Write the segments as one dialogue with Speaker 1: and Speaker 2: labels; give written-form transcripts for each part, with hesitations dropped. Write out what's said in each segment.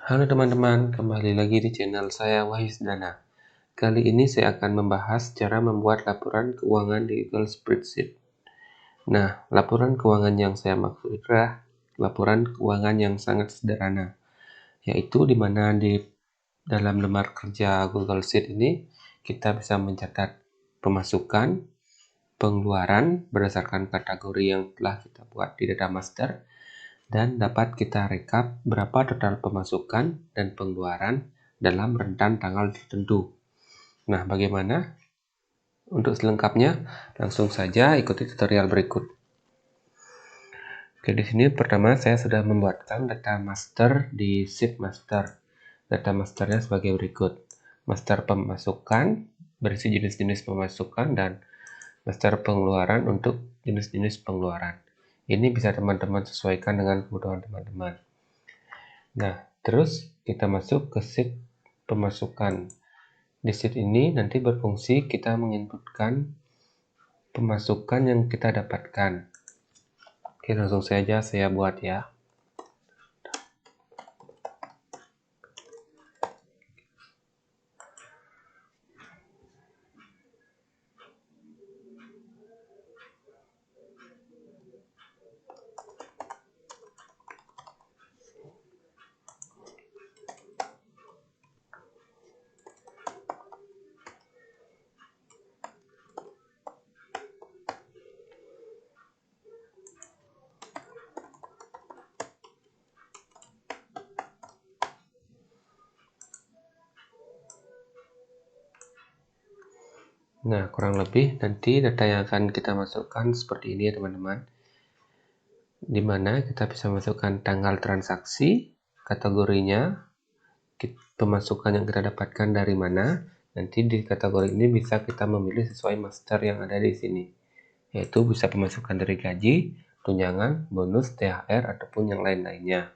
Speaker 1: Halo teman-teman, kembali lagi di channel saya Wahisdana. Kali ini saya akan membahas cara membuat laporan keuangan di Google Spreadsheet. Nah, laporan keuangan yang saya maksud adalah laporan keuangan yang sangat sederhana, yaitu di mana di dalam lembar kerja Google Sheet ini kita bisa mencatat pemasukan, pengeluaran berdasarkan kategori yang telah kita buat di data master, dan dapat kita rekap berapa total pemasukan dan pengeluaran dalam rentan tanggal tertentu. Nah, bagaimana? Untuk selengkapnya, langsung saja ikuti tutorial berikut. Oke, di sini pertama saya sudah membuatkan data master di sheet master. Data masternya sebagai berikut. Master pemasukan berisi jenis-jenis pemasukan dan master pengeluaran untuk jenis-jenis pengeluaran. Ini bisa teman-teman sesuaikan dengan kebutuhan teman-teman. Nah, terus kita masuk ke sheet pemasukan. Di sheet ini nanti berfungsi kita menginputkan pemasukan yang kita dapatkan. Oke, langsung saja saya buat ya. Nah, kurang lebih nanti data yang akan kita masukkan seperti ini ya teman-teman. Di mana kita bisa masukkan tanggal transaksi, kategorinya, pemasukan yang kita dapatkan dari mana. Nanti di kategori ini bisa kita memilih sesuai master yang ada di sini. Yaitu bisa pemasukan dari gaji, tunjangan, bonus, THR, ataupun yang lain-lainnya.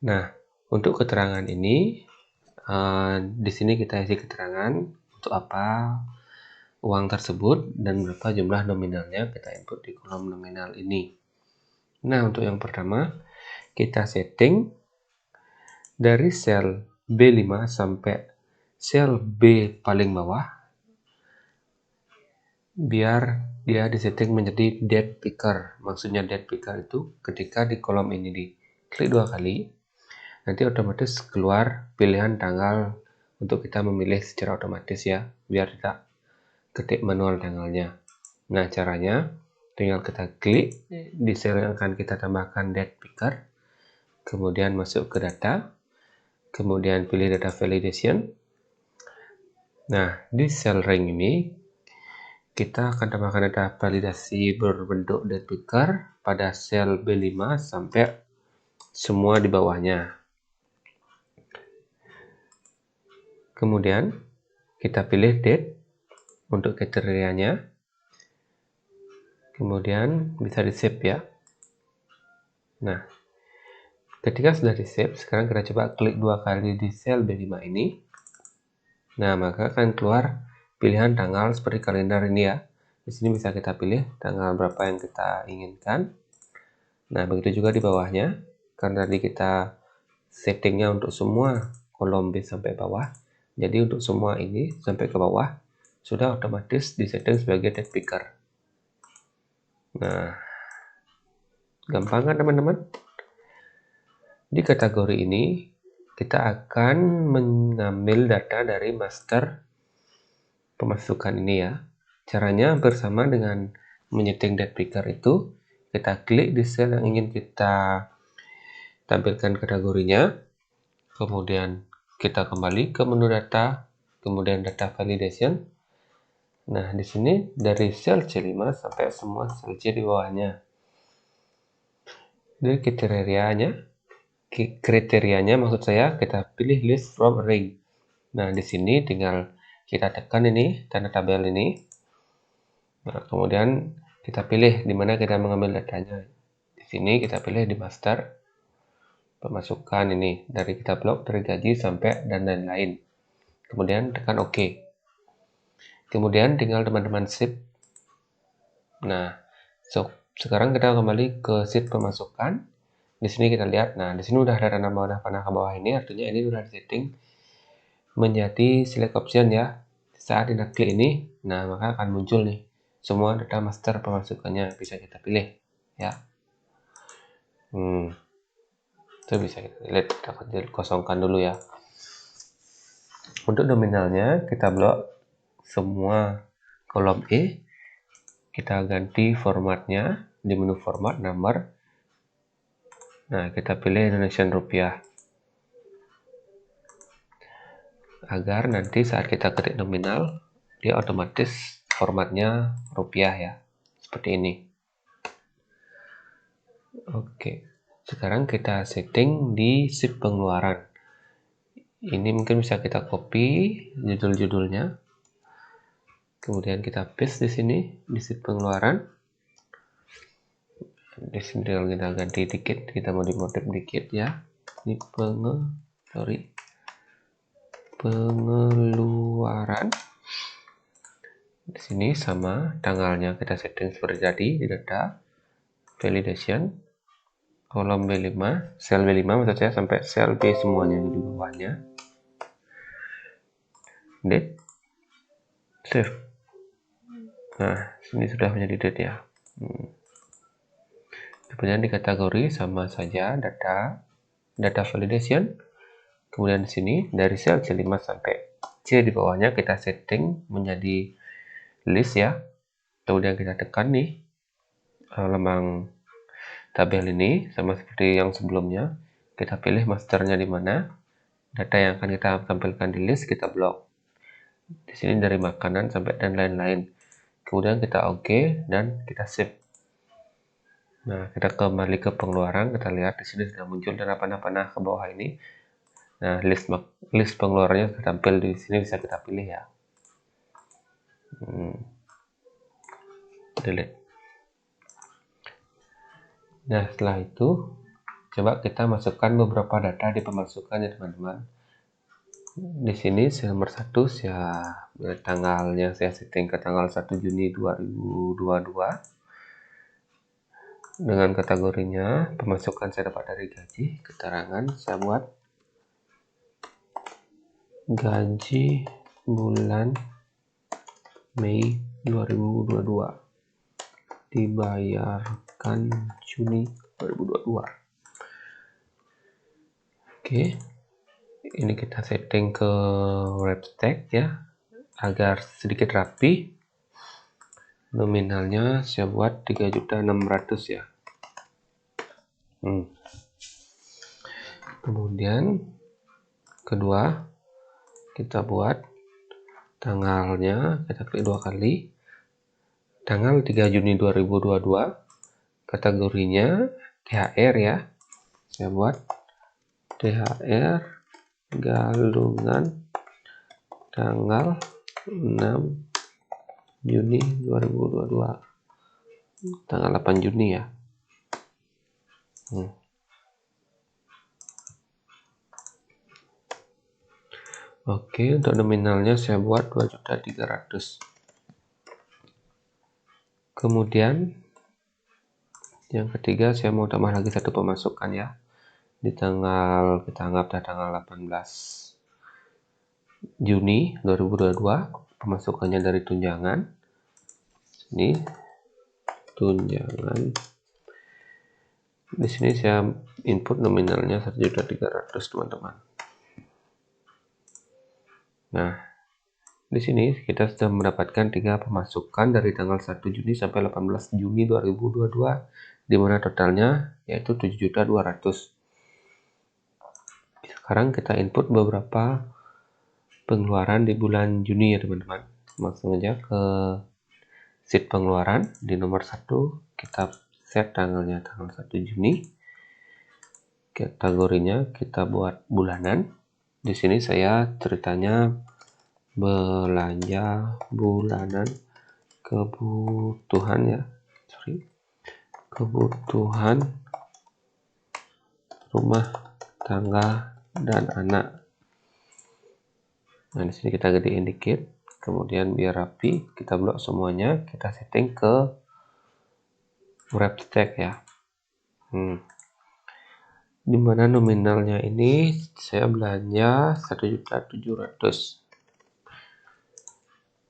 Speaker 1: Nah, untuk keterangan ini, di sini kita isi keterangan untuk apa uang tersebut dan berapa jumlah nominalnya kita input di kolom nominal ini. Nah, untuk yang pertama, kita setting dari sel B5 sampai sel B paling bawah, biar dia disetting menjadi date picker. Maksudnya date picker itu ketika di kolom ini diklik 2 kali, nanti otomatis keluar pilihan tanggal untuk kita memilih secara otomatis ya, biar tidak ketik manual tanggalnya. Nah, caranya tinggal kita klik di sel yang akan kita tambahkan date picker, kemudian masuk ke data, kemudian pilih data validation. Nah, di sel rank ini kita akan tambahkan data validasi berbentuk date picker pada sel B5 sampai semua di bawahnya. Kemudian kita pilih date untuk kriterianya. Kemudian bisa di save ya. Nah, ketika sudah di save, sekarang kita coba klik 2 kali di sel B5 ini. Nah, maka akan keluar pilihan tanggal seperti kalender ini ya. Di sini bisa kita pilih tanggal berapa yang kita inginkan. Nah, begitu juga di bawahnya. Karena tadi kita settingnya untuk semua kolom B sampai bawah. Jadi untuk semua ini sampai ke bawah sudah otomatis disetting sebagai date picker. Nah, gampang kan teman-teman? Di kategori ini kita akan mengambil data dari master pemasukan ini ya. Caranya bersama dengan menyeting date picker itu, kita klik di sel yang ingin kita tampilkan kategorinya, kemudian kita kembali ke menu data, kemudian data validation. Nah, di sini dari sel C5 sampai semua sel C di bawahnya. Dari kriterianya maksud saya kita pilih list from array. Nah, di sini tinggal kita tekan ini tanda tabel ini. Nah, kemudian kita pilih di mana kita mengambil datanya. Di sini kita pilih di master pemasukan ini dari kita blok dari gaji sampai dan lain-lain. Kemudian tekan OK. Kemudian tinggal teman-teman save. Nah, sekarang kita kembali ke sheet pemasukan. Di sini kita lihat, nah di sini udah ada tanda panah ke bawah ini, artinya ini udah disetting menjadi select option ya. Saat kita klik ini, nah maka akan muncul nih semua data master pemasukannya, bisa kita pilih ya. Itu bisa kita lihat, kita kosongkan dulu ya. Untuk nominalnya kita blok semua kolom E, kita ganti formatnya di menu format number. Nah, kita pilih Indonesian rupiah. Agar nanti saat kita ketik nominal, dia otomatis formatnya rupiah ya. Seperti ini. Oke. Sekarang kita setting di sheet pengeluaran. Ini mungkin bisa kita copy judul-judulnya. Kemudian kita paste di sini di sheet pengeluaran. Di sini kita ganti dikit, kita mau dimotif dikit ya. Ini pengeluaran. Di sini sama tanggalnya kita setting seperti tadi di data validation. Kolom B5, sel B5 maksud saya sampai sel B semuanya di bawahnya. Date, save. Nah, sini sudah menjadi date ya. Kemudian di kategori sama saja data validation. Kemudian di sini dari sel C5 sampai C di bawahnya kita setting menjadi list ya. Kemudian kita tekan nih lembar tabel ini sama seperti yang sebelumnya. Kita pilih masternya di mana. Data yang akan kita tampilkan di list kita blok. Di sini dari makanan sampai dan lain-lain. Kemudian kita OK dan kita save. Nah, kita kembali ke pengeluaran, kita lihat di sini sudah muncul data panah-panah ke bawah ini. Nah, list pengeluarannya sudah tampil di sini, bisa kita pilih ya. Delete. Nah, setelah itu coba kita masukkan beberapa data di pemasukan ya teman-teman. Di sini nomor 1 tanggalnya saya setting ke tanggal 1 Juni 2022. Dengan kategorinya pemasukan saya dapat dari gaji, keterangan saya buat gaji bulan Mei 2022 dibayarkan Juni 2022. Oke, ini kita setting ke wrap text ya agar sedikit rapi. Nominalnya saya buat 3.600.000 ya. Kemudian kedua kita buat tanggalnya, kita klik 2 kali. Tanggal 3 Juni 2022. Kategorinya THR ya. Saya buat THR galungan tanggal 6 Juni 2022. Tanggal 8 Juni ya. Oke, untuk nominalnya saya buat 2.300.000. Kemudian yang ketiga saya mau tambah lagi satu pemasukan ya. Di tanggal, kita anggap tanggal 18 Juni 2022, pemasukannya dari tunjangan. Ini tunjangan. Di sini saya input nominalnya 1.300.000 teman-teman. Nah, di sini kita sudah mendapatkan 3 pemasukan dari tanggal 1 Juni sampai 18 Juni 2022, di mana totalnya yaitu 7.200.000. Sekarang kita input beberapa pengeluaran di bulan Juni ya teman-teman. Langsung aja ke sheet pengeluaran. Di nomor 1 kita set tanggalnya tanggal 1 Juni. Kategorinya kita buat bulanan. Di sini saya ceritanya belanja bulanan kebutuhan ya. Kebutuhan rumah tangga dan anak. Nah, di sini kita gedein dikit. Kemudian biar rapi, kita blok semuanya, kita setting ke wrap text ya. Dimana nominalnya ini saya belanja 1.700.000.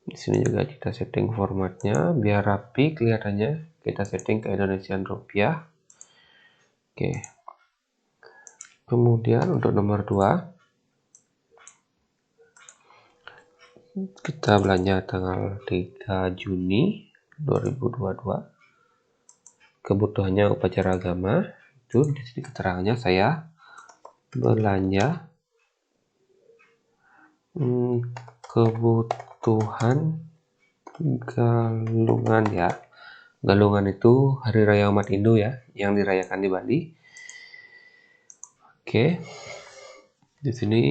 Speaker 1: Di sini juga kita setting formatnya biar rapi kelihatannya. Kita setting ke Indonesian rupiah. Oke. Kemudian untuk nomor 2 kita belanja tanggal 3 Juni 2022. Kebutuhannya upacara agama. Itu di sini keterangannya saya belanja kebutuhan Galungan ya. Galungan itu hari raya umat Hindu ya, yang dirayakan di Bali. Oke. Di sini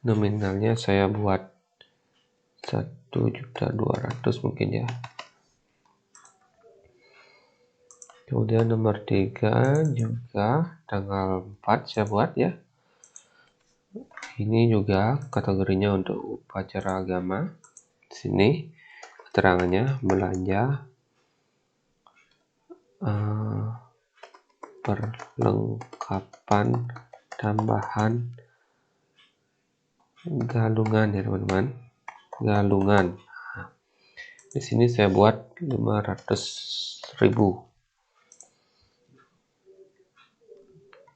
Speaker 1: nominalnya saya buat 1.200.000 mungkin ya. Kemudian nomor 3 juga tanggal 4 saya buat ya. Ini juga kategorinya untuk upacara agama. Di sini keterangannya belanja perlengkapan tambahan galungan ya teman-teman, galungan. Nah, di sini saya buat 500.000.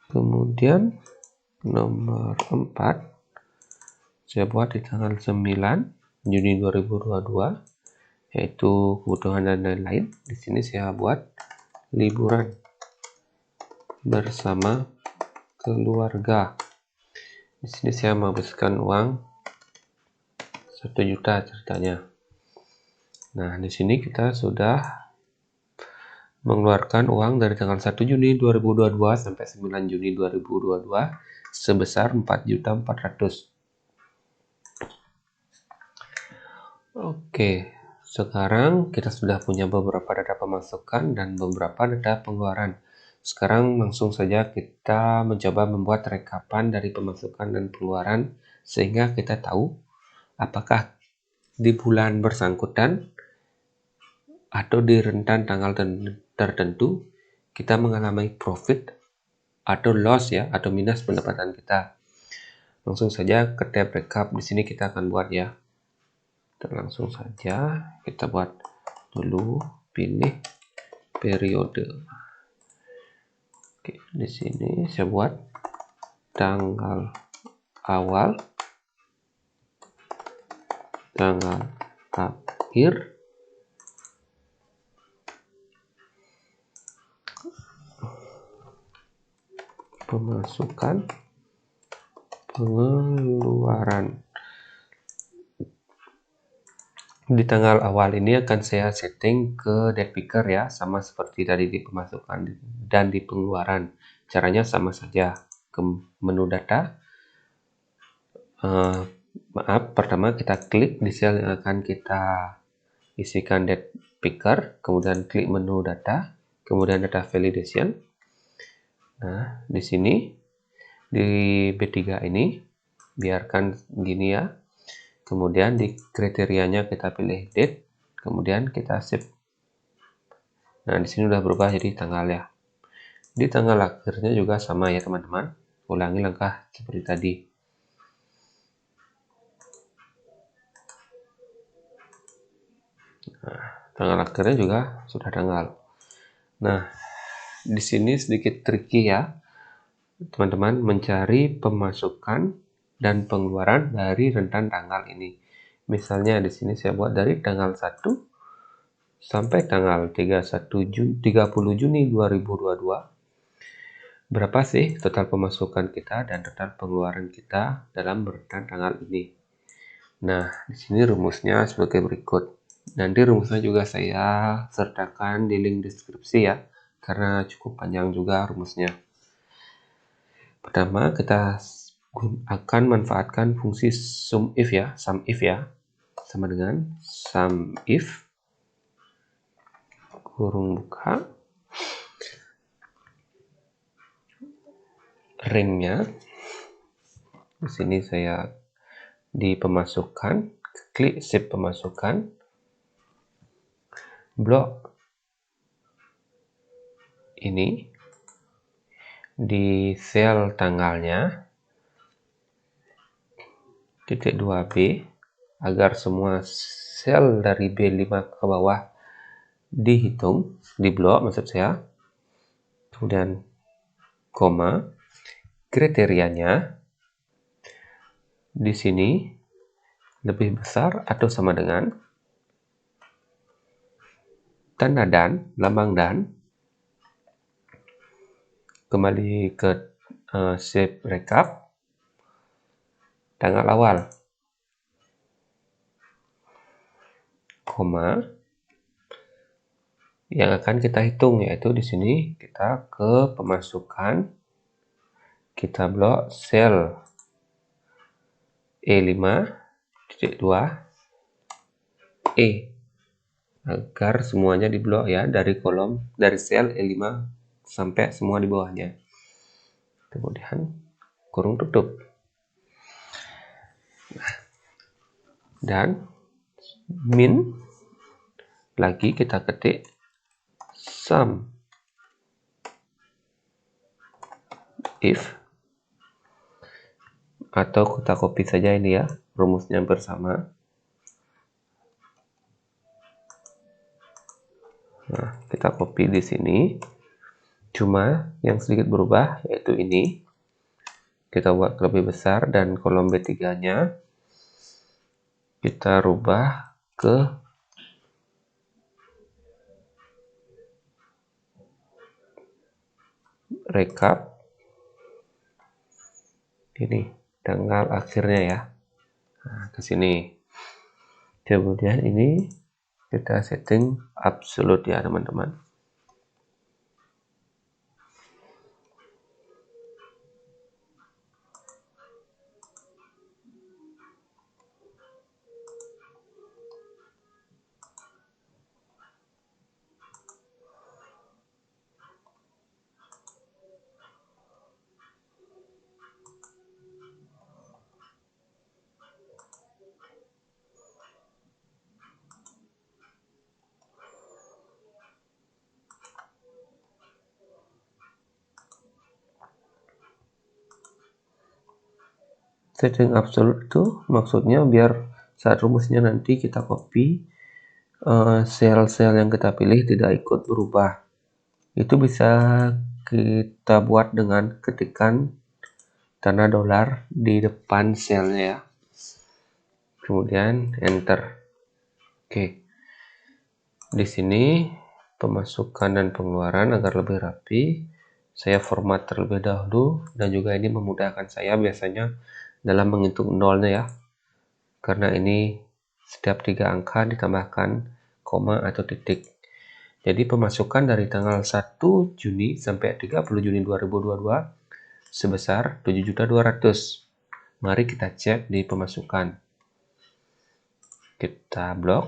Speaker 1: Kemudian nomor 4 saya buat di tanggal 9 Juni 2022, yaitu kebutuhan dan lain-lain. Di sini saya buat liburan bersama keluarga. Di sini saya menghabiskan uang 1 juta ceritanya. Nah, di sini kita sudah mengeluarkan uang dari tanggal 1 Juni 2022 sampai 9 Juni 2022 sebesar 4.400.000. Oke, sekarang kita sudah punya beberapa data pemasukan dan beberapa data pengeluaran. Sekarang langsung saja kita mencoba membuat rekapan dari pemasukan dan pengeluaran sehingga kita tahu apakah di bulan bersangkutan atau di rentan tanggal tertentu kita mengalami profit atau loss ya, atau minus pendapatan kita. Langsung saja ke tab rekap. Di sini kita akan buat ya. Langsung saja kita buat dulu, pilih periode. Oke, di sini saya buat tanggal awal, tanggal akhir, pemasukan, pengeluaran. Di tanggal awal ini akan saya setting ke date picker ya, sama seperti tadi di pemasukan dan di pengeluaran. Caranya sama saja. Ke menu data. Pertama kita klik di sel yang akan kita isikan date picker, kemudian klik menu data, kemudian data validation. Nah, di sini di B3 ini biarkan gini ya. Kemudian di kriterianya kita pilih date, kemudian kita save. Nah, di sini udah berubah jadi tanggal ya. Di tanggal akhirnya juga sama ya teman-teman. Ulangi langkah seperti tadi. Nah, tanggal akhirnya juga sudah tanggal. Nah, di sini sedikit tricky ya, teman-teman, mencari pemasukan dan pengeluaran dari rentan tanggal ini. Misalnya di sini saya buat dari tanggal 1 sampai tanggal 30 Juni 2022. Berapa sih total pemasukan kita dan total pengeluaran kita dalam rentan tanggal ini? Nah, di sini rumusnya sebagai berikut. Nanti rumusnya juga saya sertakan di link deskripsi ya, karena cukup panjang juga rumusnya. Pertama, kita akan manfaatkan fungsi SUMIF ya, SUMIF ya, sama dengan SUMIF kurung buka ringnya. Di sini saya di pemasukan, klik save pemasukan, blok ini di sel tanggalnya, titik 2B, agar semua sel dari B5 ke bawah dihitung, diblok maksud saya. Kemudian koma, kriterianya di sini lebih besar atau sama dengan tanda dan, lambang dan, kembali ke shape rekap, tanggal awal, koma, yang akan kita hitung yaitu di sini kita ke pemasukan, kita blok sel E5.2 E agar semuanya diblok ya, dari sel E5 sampai semua di bawahnya. Kemudian kurung tutup. Dan min lagi kita ketik sum if, atau kita copy saja ini ya, rumusnya bersama. Nah, kita copy di sini. Cuma yang sedikit berubah yaitu ini. Kita buat lebih besar dan kolom B3-nya kita rubah ke rekap. Ini tanggal akhirnya ya. Nah, ke sini. Kemudian ini kita setting absolute ya teman-teman. Setting absolute itu maksudnya biar saat rumusnya nanti kita copy, sel-sel yang kita pilih tidak ikut berubah. Itu bisa kita buat dengan ketikan tanda dolar di depan selnya ya. Kemudian enter. Oke. Di sini pemasukan dan pengeluaran agar lebih rapi, saya format terlebih dahulu, dan juga ini memudahkan saya biasanya dalam menghitung nolnya ya, karena ini setiap 3 angka ditambahkan koma atau titik. Jadi pemasukan dari tanggal 1 Juni sampai 30 Juni 2022 sebesar 7.200.000. Mari kita cek di pemasukan. Kita blok.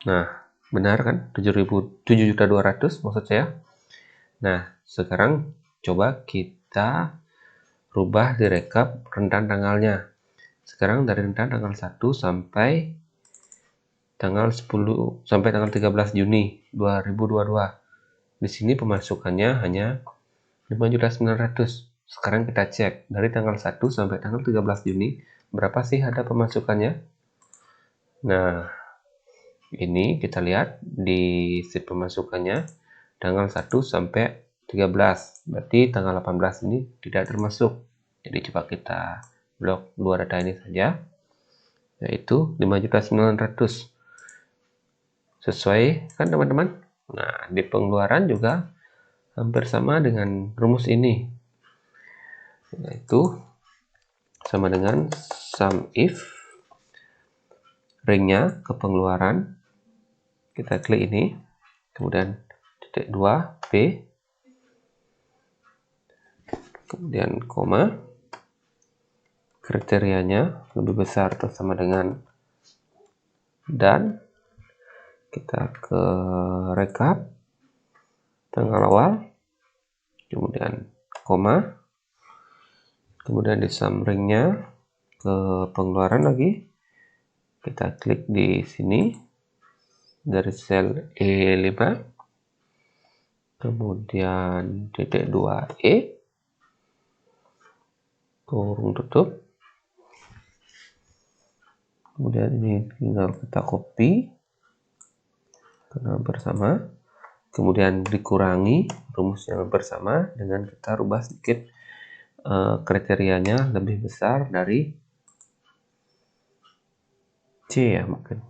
Speaker 1: Nah, benar kan? 7.200.000 maksud saya. Nah, sekarang coba kita rubah di rekap rentan tanggalnya. Sekarang dari rentan tanggal 1 sampai tanggal 10 sampai tanggal 13 Juni 2022. Di sini pemasukannya hanya 5.900.000. Sekarang kita cek dari tanggal 1 sampai tanggal 13 Juni berapa sih ada pemasukannya. Nah, ini kita lihat di sheet pemasukannya tanggal 1 sampai 13. Berarti tanggal 18 ini tidak termasuk. Jadi coba kita blok dua data ini saja, yaitu 5.900.000. Sesuai kan teman-teman? Nah, di pengeluaran juga hampir sama dengan rumus ini, yaitu sama dengan sum if, ringnya ke pengeluaran, kita klik ini, kemudian titik 2 B, kemudian koma, kriterianya lebih besar atau sama dengan, dan kita ke rekap tanggal awal, kemudian koma, kemudian di sum ringnya ke pengeluaran lagi, kita klik di sini dari sel E5, kemudian titik 2E, kurung tutup, kemudian ini tinggal kita copy ke nama bersama, kemudian dikurangi rumusnya bersama dengan kita rubah sedikit kriterianya lebih besar dari C ya, mungkin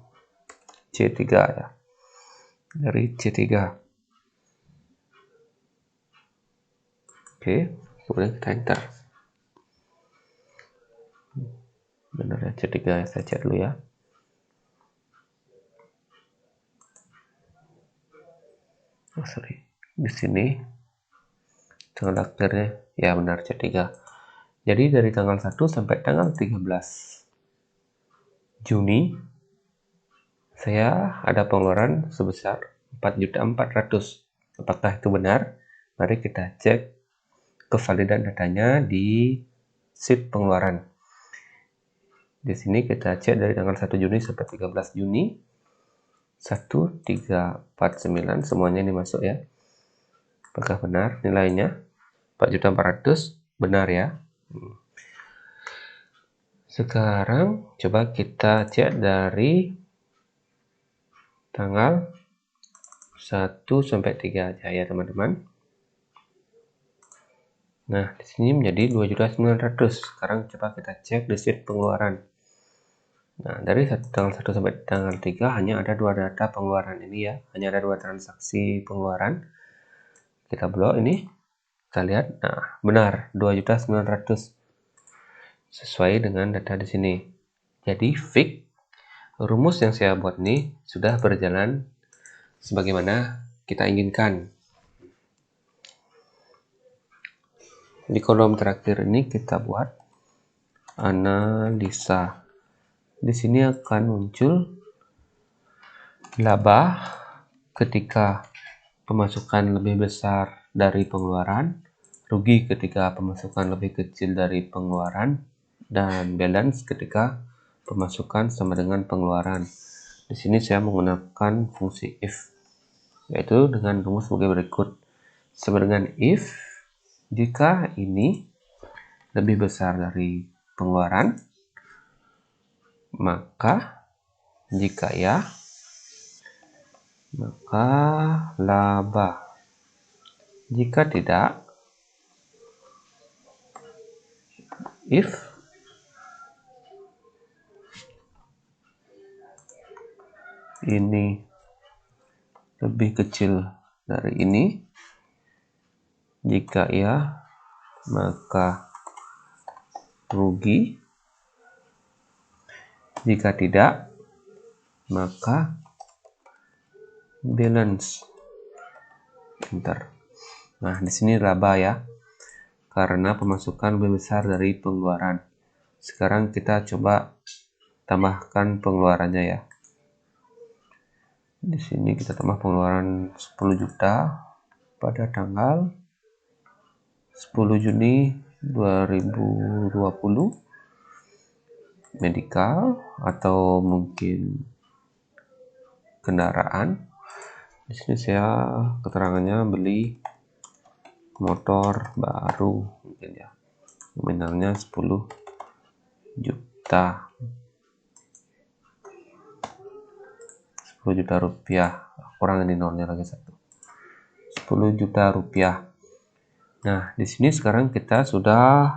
Speaker 1: C3 ya, dari C3. Oke, kemudian kita enter. Benar ya, C3 ya, saya cek dulu ya. Oh, sorry, di sini tanggal akhirnya ya benar C3. Jadi dari tanggal 1 sampai tanggal 13 Juni saya ada pengeluaran sebesar 4.400.000. Apakah itu benar? Mari kita cek kevalidan datanya di sheet pengeluaran. Di sini kita cek dari tanggal 1 Juni sampai 13 Juni. 1349 semuanya ini masuk ya. Apakah benar nilainya? 4.400.000 benar ya. Sekarang coba kita cek dari tanggal 1 sampai 3 aja ya teman-teman. Nah, di sini menjadi 2.900.000. Sekarang coba kita cek di sheet pengeluaran. Nah, dari tanggal 1 sampai tanggal 3 hanya ada 2 data pengeluaran ini ya. Hanya ada 2 transaksi pengeluaran. Kita blok ini. Kita lihat. Nah, benar 2.900.000. Sesuai dengan data di sini. Jadi, fix rumus yang saya buat ini sudah berjalan sebagaimana kita inginkan. Di kolom terakhir ini kita buat analisa. Di sini akan muncul laba ketika pemasukan lebih besar dari pengeluaran, rugi ketika pemasukan lebih kecil dari pengeluaran, dan balance ketika pemasukan sama dengan pengeluaran. Di sini saya menggunakan fungsi if, yaitu dengan rumus sebagai berikut. Sama dengan if, jika ini lebih besar dari pengeluaran, maka jika ya, maka laba. Jika tidak, if ini lebih kecil dari ini, jika ya, maka rugi. Jika tidak, maka balance. Enter. Nah, di sini laba ya, karena pemasukan lebih besar dari pengeluaran. Sekarang kita coba tambahkan pengeluarannya ya. Di sini kita tambah pengeluaran 10 juta pada tanggal 10 Juni 2020. Medical atau mungkin kendaraan. Di sini saya keterangannya beli motor baru mungkin ya. Nominalnya 10 juta. 10 juta rupiah. Kurang ini nolnya lagi 1. 10 juta rupiah. Nah, di sini sekarang kita sudah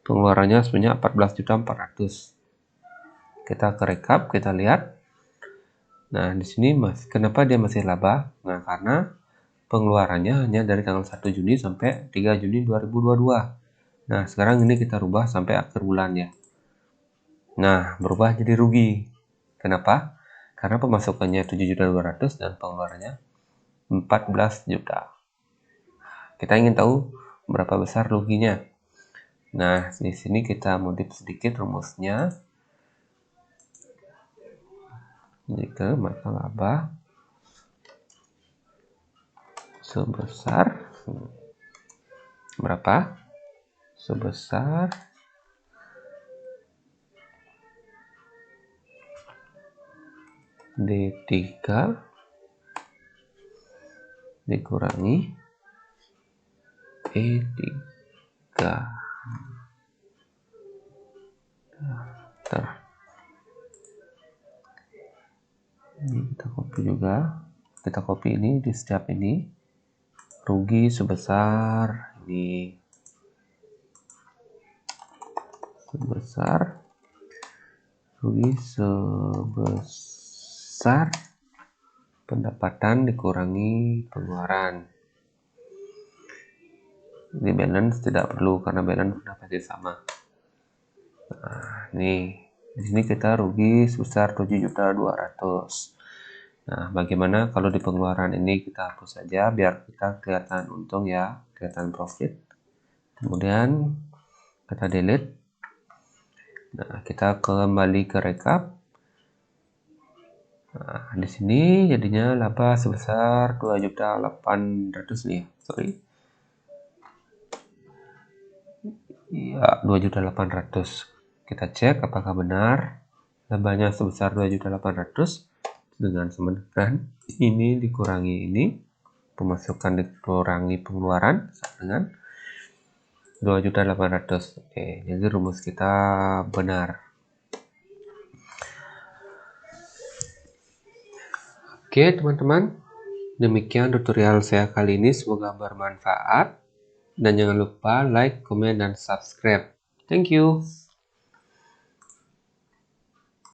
Speaker 1: pengeluarannya sebanyak 14.400.000. Kita ke recap, kita lihat. Nah, di sini kenapa dia masih laba? Nah, karena pengeluarannya hanya dari tanggal 1 Juni sampai 3 Juni 2022. Nah, sekarang ini kita rubah sampai akhir bulan ya. Nah, berubah jadi rugi. Kenapa? Karena pemasukannya 7.200.000 dan pengeluarannya 14 juta. Kita ingin tahu berapa besar ruginya. Nah, di sini kita modif sedikit rumusnya. Jika maka laba sebesar berapa? Sebesar D3 dikurangi E3. Ini kita copy juga. Kita copy ini di setiap ini. Rugi sebesar ini. Rugi sebesar pendapatan dikurangi pengeluaran. Ini balance tidak perlu karena balance sudah pasti sama. Nah, ini di sini kita rugi sebesar 7.200.000. Nah, bagaimana kalau di pengeluaran ini kita hapus saja biar kita kelihatan untung ya, kelihatan profit. Kemudian kita delete. Nah, kita kembali ke rekap. Nah, di sini jadinya laba sebesar 2.800.000 nih. Sorry. Ya, 2.800.000. Kita cek apakah benar labanya sebesar 2.800.000 dengan sebenarnya ini dikurangi ini, pemasukan dikurangi pengeluaran dengan 2.800.000. Oke, jadi rumus kita benar. Oke, teman-teman. Demikian tutorial saya kali ini, semoga bermanfaat. Dan jangan lupa like, komen, dan subscribe. Thank you.